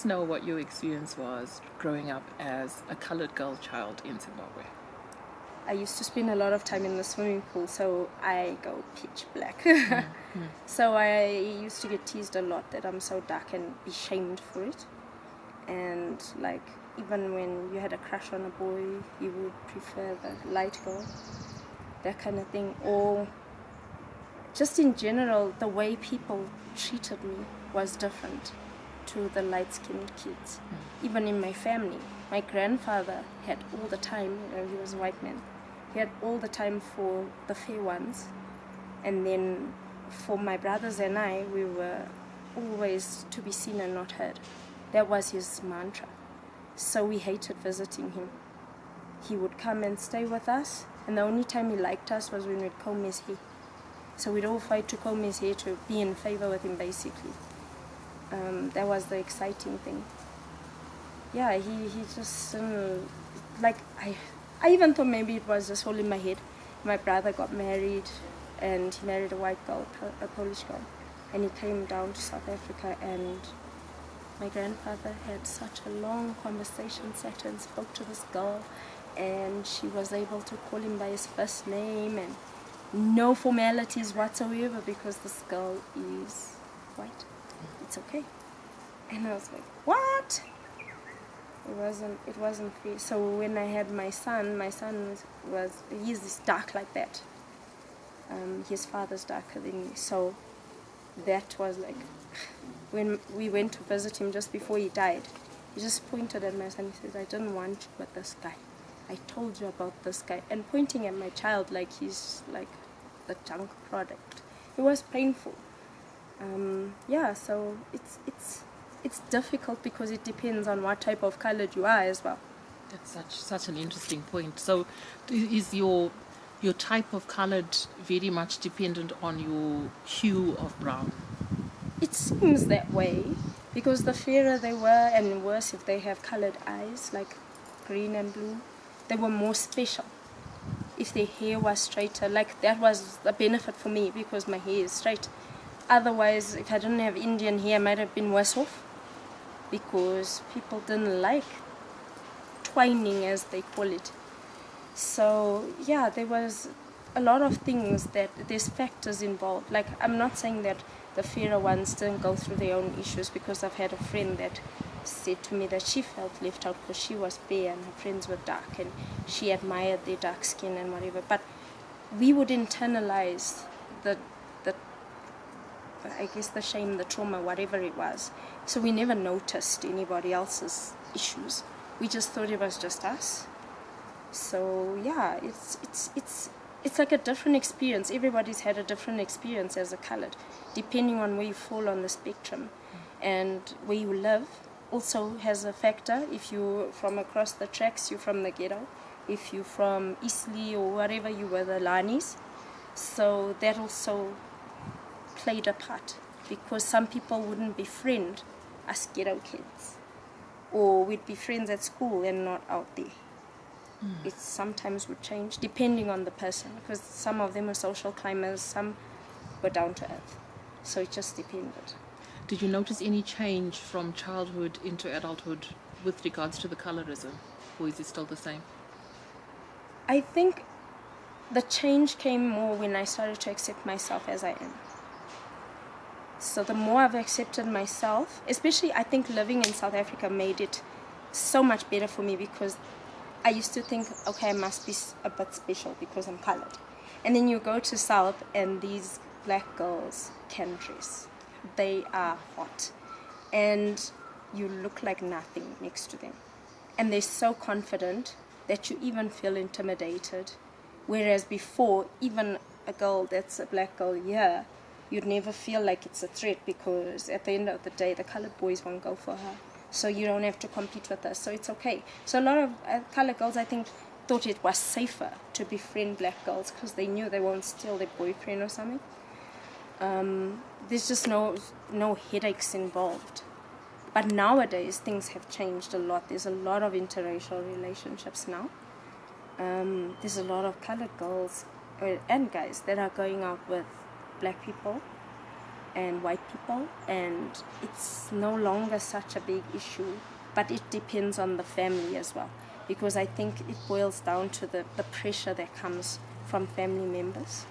us know what your experience was growing up as a colored girl child in Zimbabwe. I used to spend a lot of time in the swimming pool, so I go pitch black. So I used to get teased a lot that I'm so dark and be shamed for it. And like, even when you had a crush on a boy, you would prefer the light girl, that kind of thing. Or just in general, the way people treated me was different to the light-skinned kids. Even in my family, my grandfather had all the time, he was a white man, he had all the time for the fair ones. And then for my brothers and I, we were always to be seen and not heard. That was his mantra. So we hated visiting him. He would come and stay with us, and the only time he liked us was when we'd comb his hair. So we'd all fight to comb his hair to be in favor with him, basically. That was the exciting thing. Yeah, he just, like, I even thought maybe it was just all in my head. My brother got married, and he married a white girl, a Polish girl. And he came down to South Africa, and my grandfather had such a long conversation, sat and spoke to this girl, and she was able to call him by his first name, and no formalities whatsoever, because this girl is white. It's okay. And I was like, what? It wasn't fair. So when I had my son he's dark like that. His father's darker than me. So that was like, when we went to visit him just before he died, he just pointed at my son. He says, I didn't want you with this guy. I told you about this guy. And pointing at my child like he's like the junk product. It was painful. So it's difficult because it depends on what type of colored you are as well. That's such an interesting point. So is your type of colored very much dependent on your hue of brown? It seems that way, because the fairer they were, and worse if they have colored eyes like green and blue, they were more special. If their hair was straighter, like that was a benefit for me because my hair is straight. Otherwise, if I didn't have Indian hair, I might have been worse off, because people didn't like twining, as they call it. So yeah, there was a lot of things that there's factors involved. Like, I'm not saying that the fairer ones didn't go through their own issues, because I've had a friend that said to me that she felt left out because she was fair and her friends were dark, and she admired their dark skin and whatever. But we would internalize the I guess the shame, the trauma, whatever it was. So we never noticed anybody else's issues. We just thought it was just us. So yeah, it's like a different experience. Everybody's had a different experience as a colored, depending on where you fall on the spectrum. And where you live also has a factor. If you're from across the tracks, you're from the ghetto. If you're from Eastleigh or whatever, you were the Lanis. So that also played a part, because some people wouldn't befriend us ghetto kids, or we'd be friends at school and not out there. It sometimes would change depending on the person, because some of them are social climbers, some were down to earth. So it just depended. Did you notice any change from childhood into adulthood with regards to the colorism, or is it still the same? I think the change came more when I started to accept myself as I am. So the more I've accepted myself, especially I think living in South Africa made it so much better for me, because I used to think, okay, I must be a bit special because I'm colored. And then you go to South and these black girls can dress. They are hot. And you look like nothing next to them. And they're so confident that you even feel intimidated. Whereas before, even a girl that's a black girl here, you'd never feel like it's a threat, because at the end of the day, the colored boys won't go for her. So you don't have to compete with us, so it's okay. So a lot of colored girls, I think, thought it was safer to befriend black girls because they knew they won't steal their boyfriend or something. There's just no headaches involved. But nowadays, things have changed a lot. There's a lot of interracial relationships now. There's a lot of colored girls and guys that are going out with black people. and white people, and it's no longer such a big issue, but it depends on the family as well, because I think it boils down to the pressure that comes from family members.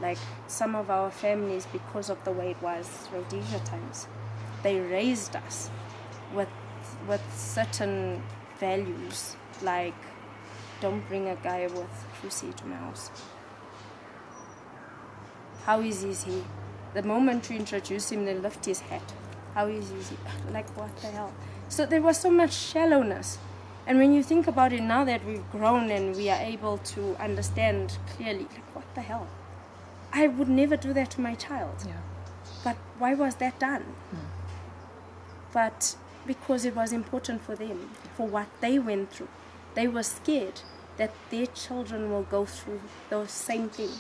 Like some of our families, because of the way it was Rhodesia times, they raised us with certain values, like don't bring a guy with Krusi to my house. How easy is he? The moment you introduce him, they lift his hat. How easy is he? Like, what the hell? So there was so much shallowness. And when you think about it now that we've grown and we are able to understand clearly, like, what the hell? I would never do that to my child. Yeah. But why was that done? But because it was important for them, for what they went through. They were scared that their children will go through the same thing.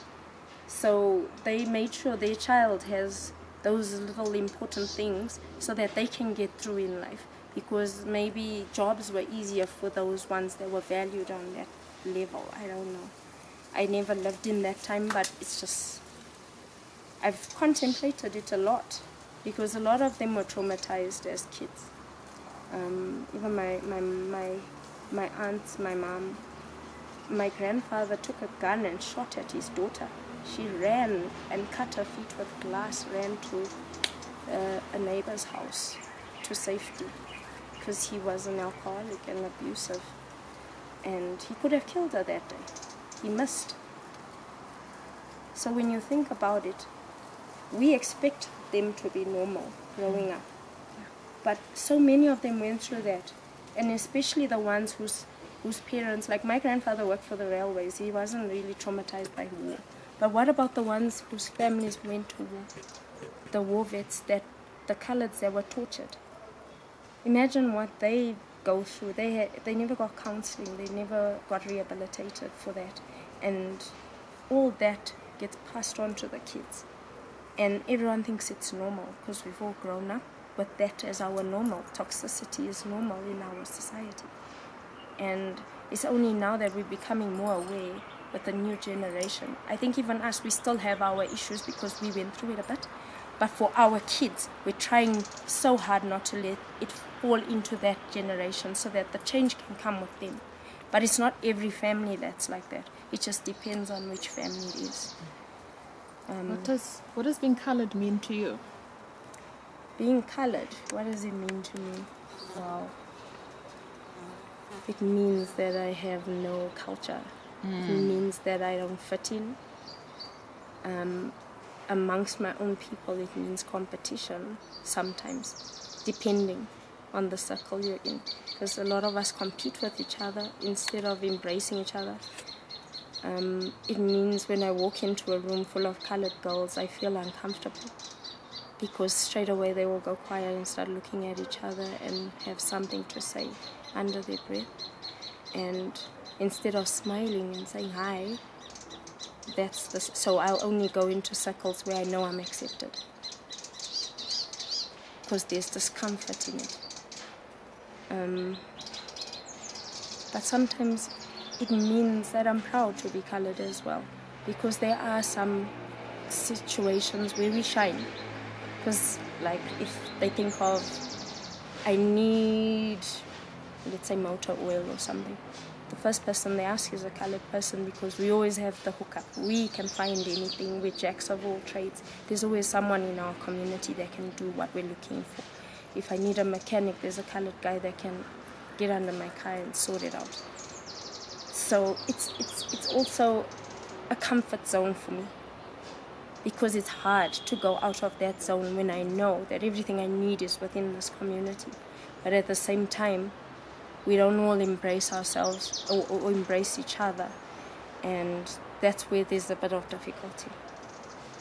So they made sure their child has those little important things so that they can get through in life. Because maybe jobs were easier for those ones that were valued on that level. I don't know. I never lived in that time, but it's just, I've contemplated it a lot, because a lot of them were traumatized as kids. Even my aunts, my mom, my grandfather took a gun and shot at his daughter. She ran and cut her feet with glass, ran to a neighbor's house to safety, because he was an alcoholic and abusive, and he could have killed her that day. He missed. So when you think about it, we expect them to be normal growing up, but so many of them went through that, and especially the ones whose parents, like my grandfather worked for the railways, he wasn't really traumatized by war. But what about the ones whose families went to war? The war vets, the coloreds that were tortured. Imagine what they go through. They never got counseling. They never got rehabilitated for that. And all that gets passed on to the kids. And everyone thinks it's normal because we've all grown up with that as our normal. Toxicity is normal in our society. And it's only now that we're becoming more aware with the new generation. I think even us, we still have our issues because we went through it a bit. But for our kids, we're trying so hard not to let it fall into that generation so that the change can come with them. But it's not every family that's like that. It just depends on which family it is. What does being colored mean to you? Being colored, what does it mean to me? Wow. It means that I have no culture. It means that I don't fit in. Amongst my own people, it means competition sometimes, depending on the circle you're in. Because a lot of us compete with each other instead of embracing each other. It means when I walk into a room full of colored girls, I feel uncomfortable. Because straight away they will go quiet and start looking at each other and have something to say under their breath. And instead of smiling and saying hi, so I'll only go into circles where I know I'm accepted, because there's discomfort in it. But sometimes it means that I'm proud to be colored as well, because there are some situations where we shine. Because like if they think of, I need, let's say, motor oil or something, the first person they ask is a colored person, because we always have the hookup. We can find anything. We're jacks of all trades. There's always someone in our community that can do what we're looking for. If I need a mechanic, there's a colored guy that can get under my car and sort it out. So it's also a comfort zone for me, because it's hard to go out of that zone when I know that everything I need is within this community. But at the same time, we don't all embrace ourselves or embrace each other, and that's where there's a bit of difficulty.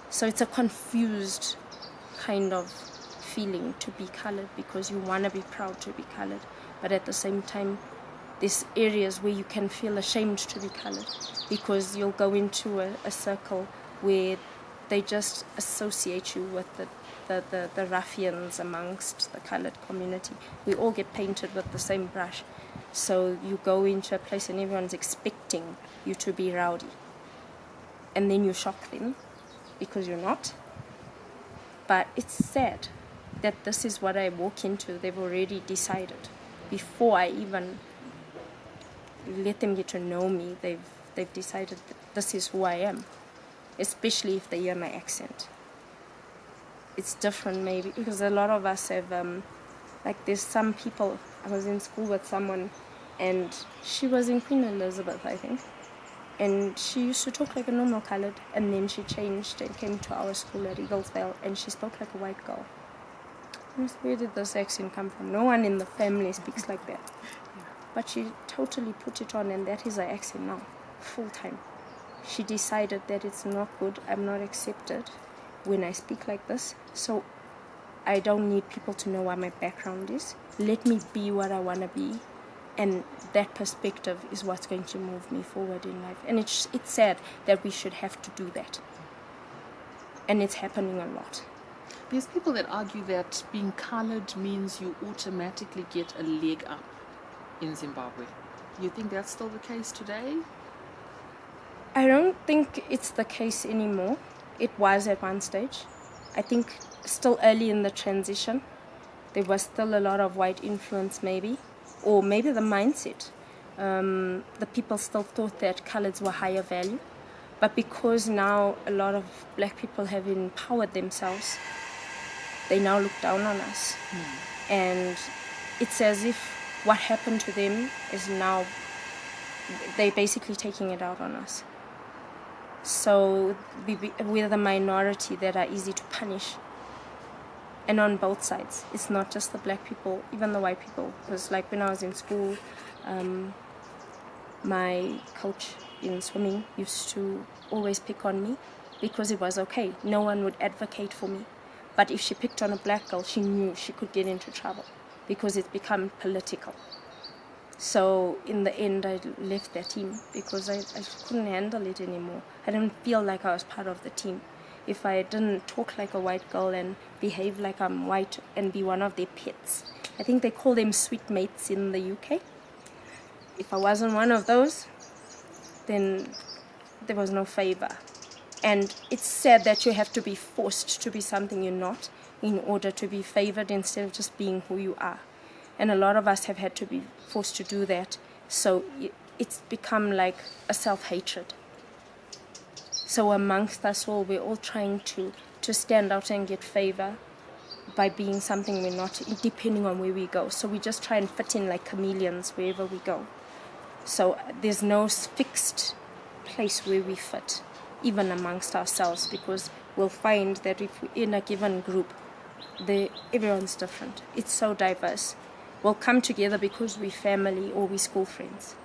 So it's a confused kind of feeling to be colored, because you want to be proud to be colored, but at the same time there's areas where you can feel ashamed to be colored, because you'll go into a circle where they just associate you with the ruffians amongst the colored community. We all get painted with the same brush. So you go into a place and everyone's expecting you to be rowdy. And then you shock them because you're not. But it's sad that this is what I walk into. They've already decided before I even let them get to know me. They've decided that this is who I am, especially if they hear my accent. It's different maybe because a lot of us have like there's some people. I was in school with someone and she was in Queen Elizabeth, I think, and she used to talk like a normal coloured, and then she changed and came to our school at Eaglesville and she spoke like a white girl. Where did this accent come from? No one in the family speaks like that. But she totally put it on, and that is her accent now, full time. She decided that it's not good, I'm not accepted when I speak like this, so I don't need people to know what my background is. Let me be what I want to be, and that perspective is what's going to move me forward in life. And it's sad that we should have to do that. And it's happening a lot. There's people that argue that being coloured means you automatically get a leg up in Zimbabwe. You think that's still the case today? I don't think it's the case anymore. It was at one stage. I think still early in the transition, there was still a lot of white influence maybe, or maybe the mindset. The people still thought that colours were higher value. But because now a lot of black people have empowered themselves, they now look down on us. And it's as if what happened to them is now, they're basically taking it out on us. So we're the minority that are easy to punish. And on both sides. It's not just the black people, even the white people. Because like when I was in school, my coach in swimming used to always pick on me because it was okay. No one would advocate for me. But if she picked on a black girl, she knew she could get into trouble because it's become political. So in the end, I left that team because I couldn't handle it anymore. I didn't feel like I was part of the team. If I didn't talk like a white girl and behave like I'm white and be one of their pets. I think they call them sweet mates in the UK. If I wasn't one of those, then there was no favor. And it's sad that you have to be forced to be something you're not in order to be favored instead of just being who you are. And a lot of us have had to be forced to do that. So it's become like a self-hatred. So amongst us all, we're all trying to stand out and get favor by being something we're not, depending on where we go. So we just try and fit in like chameleons wherever we go. So there's no fixed place where we fit, even amongst ourselves, because we'll find that if we're in a given group, everyone's different. It's so diverse. We'll come together because we're family or we're school friends.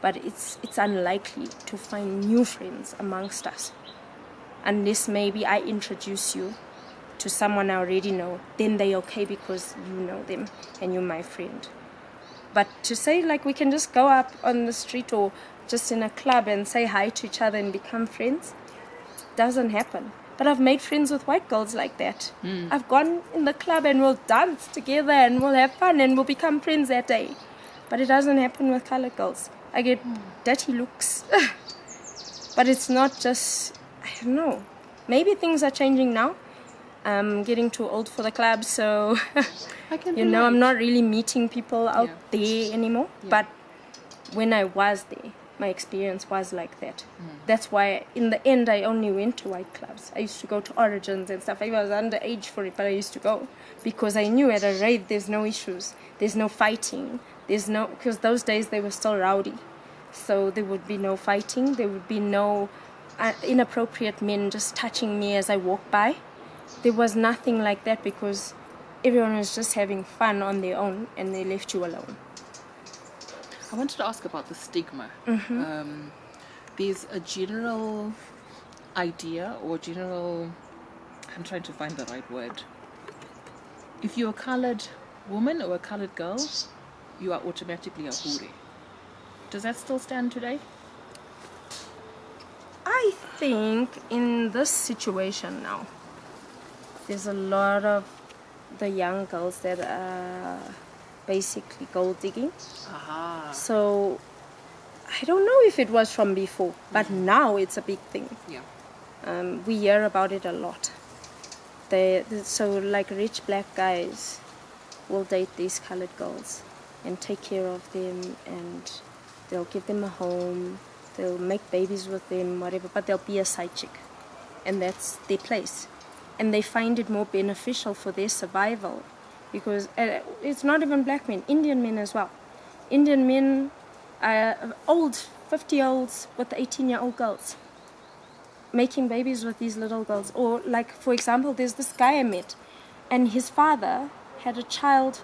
But it's unlikely to find new friends amongst us. Unless maybe I introduce you to someone I already know, then they're okay because you know them and you're my friend. But to say like we can just go up on the street or just in a club and say hi to each other and become friends, doesn't happen. But I've made friends with white girls like that. I've gone in the club and we'll dance together and we'll have fun and we'll become friends that day. But it doesn't happen with colored girls. I get dirty looks. But it's not just, I don't know. Maybe things are changing now. I'm getting too old for the club, so I'm not really meeting people out there anymore. Yeah. But when I was there, my experience was like that. That's why in the end I only went to white clubs. I used to go to Origins and stuff. I was underage for it, but I used to go because I knew at a rave there's no issues, there's no fighting, because those days they were still rowdy, so there would be no fighting, there would be no inappropriate men just touching me as I walked by. There was nothing like that because everyone was just having fun on their own and they left you alone. I wanted to ask about the stigma. There's a general idea or I'm trying to find the right word. If you're a colored woman or a colored girl, you are automatically a hure. Does that still stand today? I think in this situation now, there's a lot of the young girls that are basically gold digging. So I don't know if it was from before, but now it's a big thing. Yeah. We hear about it a lot. So like rich black guys will date these colored girls and take care of them, and they'll give them a home, they'll make babies with them, whatever, but they'll be a side chick, and that's their place. And they find it more beneficial for their survival, because it's not even black men, Indian men as well. Indian men are old 50-year-olds with 18-year-old girls, making babies with these little girls. Or like, for example, there's this guy I met, and his father had a child.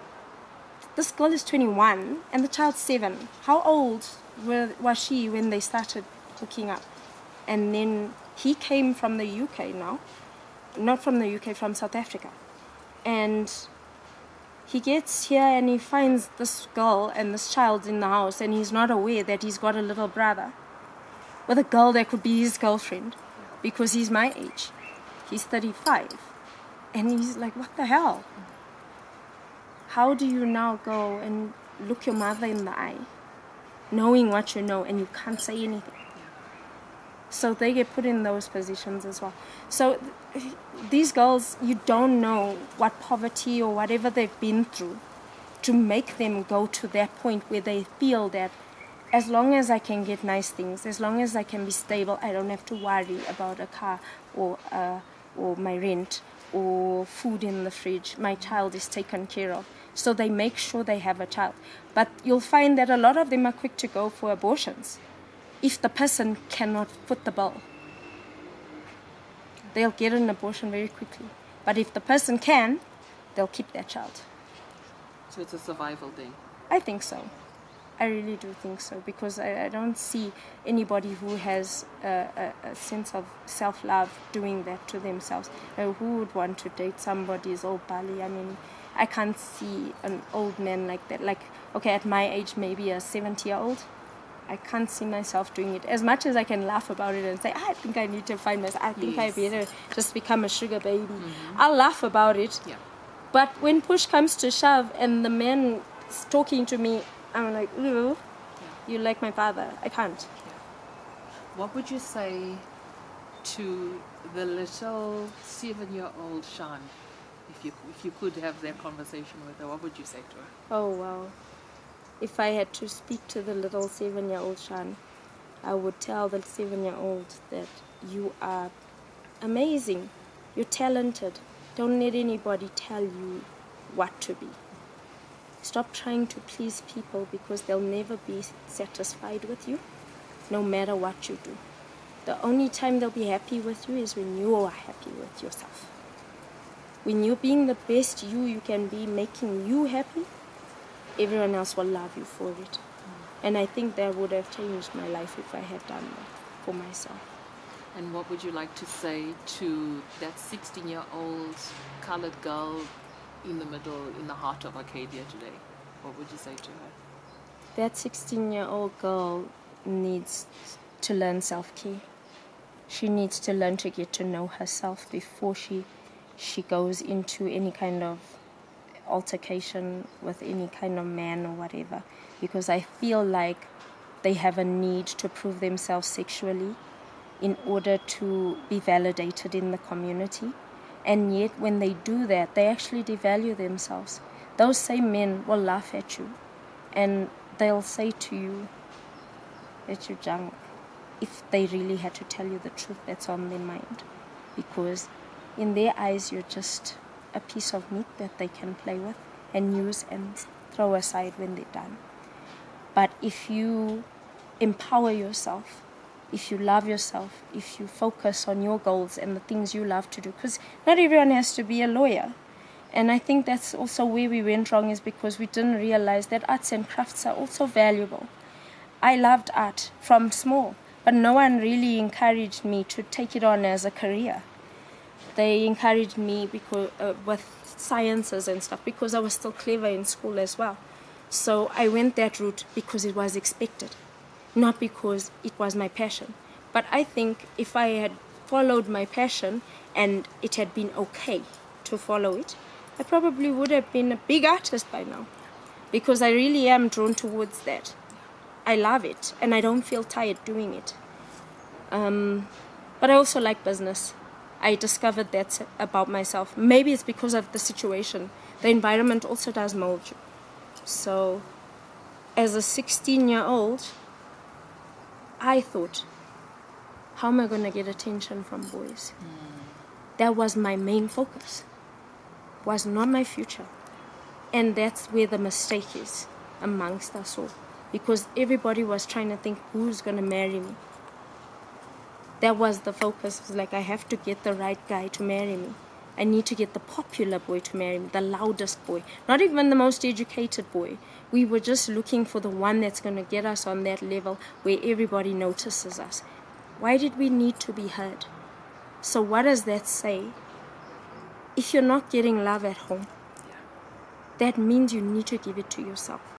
This girl is 21 and the child's 7. How old was she when they started hooking up? And then he came from the UK now, not from the UK, from South Africa. And he gets here and he finds this girl and this child in the house, and he's not aware that he's got a little brother with a girl that could be his girlfriend, because he's my age. He's 35. And he's like, what the hell? How do you now go and look your mother in the eye, knowing what you know, and you can't say anything? So they get put in those positions as well. So these girls, you don't know what poverty or whatever they've been through to make them go to that point where they feel that as long as I can get nice things, as long as I can be stable, I don't have to worry about a car or my rent or food in the fridge. My child is taken care of. So they make sure they have a child. But you'll find that a lot of them are quick to go for abortions if the person cannot foot the bill. They'll get an abortion very quickly. But if the person can, they'll keep their child. So it's a survival thing. I think so. I really do think so, because I don't see anybody who has a sense of self-love doing that to themselves. Who would want to date somebody's old Bali? I mean, I can't see an old man like that. Like, okay, at my age, maybe a 70-year-old. I can't see myself doing it. As much as I can laugh about it and say, I think I need to find myself. I think I better just become a sugar baby. Mm-hmm. I'll laugh about it. Yeah. But when push comes to shove and the man is talking to me, I'm like, ooh, you like my father. I can't. Yeah. What would you say to the little 7-year-old Sian, if you could have that conversation with her? What would you say to her? Oh, wow. If I had to speak to the little 7-year-old Sian, I would tell the 7-year-old that you are amazing. You're talented. Don't let anybody tell you what to be. Stop trying to please people, because they'll never be satisfied with you, no matter what you do. The only time they'll be happy with you is when you are happy with yourself. When you're being the best you can be, making you happy, everyone else will love you for it. And I think that would have changed my life if I had done that for myself. And what would you like to say to that 16-year-old colored girl in the middle, in the heart of Arcadia today? What would you say to her? That 16-year-old girl needs to learn self-care. She needs to learn to get to know herself before she goes into any kind of altercation with any kind of man or whatever. Because I feel like they have a need to prove themselves sexually in order to be validated in the community. And yet when they do that, they actually devalue themselves. Those same men will laugh at you and they'll say to you that you're junk, if they really had to tell you the truth that's on their mind. Because in their eyes, you're just a piece of meat that they can play with and use and throw aside when they're done. But if you empower yourself, if you love yourself, if you focus on your goals and the things you love to do, because not everyone has to be a lawyer. And I think that's also where we went wrong, is because we didn't realize that arts and crafts are also valuable. I loved art from small, but no one really encouraged me to take it on as a career. They encouraged me because with sciences and stuff, because I was still clever in school as well. So I went that route because it was expected, not because it was my passion. But I think if I had followed my passion and it had been okay to follow it, I probably would have been a big artist by now, because I really am drawn towards that. I love it and I don't feel tired doing it. But I also like business. I discovered that about myself. Maybe it's because of the situation. The environment also does mold you. So, as a 16-year-old, I thought, how am I going to get attention from boys? That was my main focus. Was not my future. And that's where the mistake is amongst us all. Because everybody was trying to think, who's going to marry me? That was the focus. It was like, I have to get the right guy to marry me. I need to get the popular boy to marry me, the loudest boy. Not even the most educated boy. We were just looking for the one that's going to get us on that level where everybody notices us. Why did we need to be heard? So what does that say? If you're not getting love at home, that means you need to give it to yourself.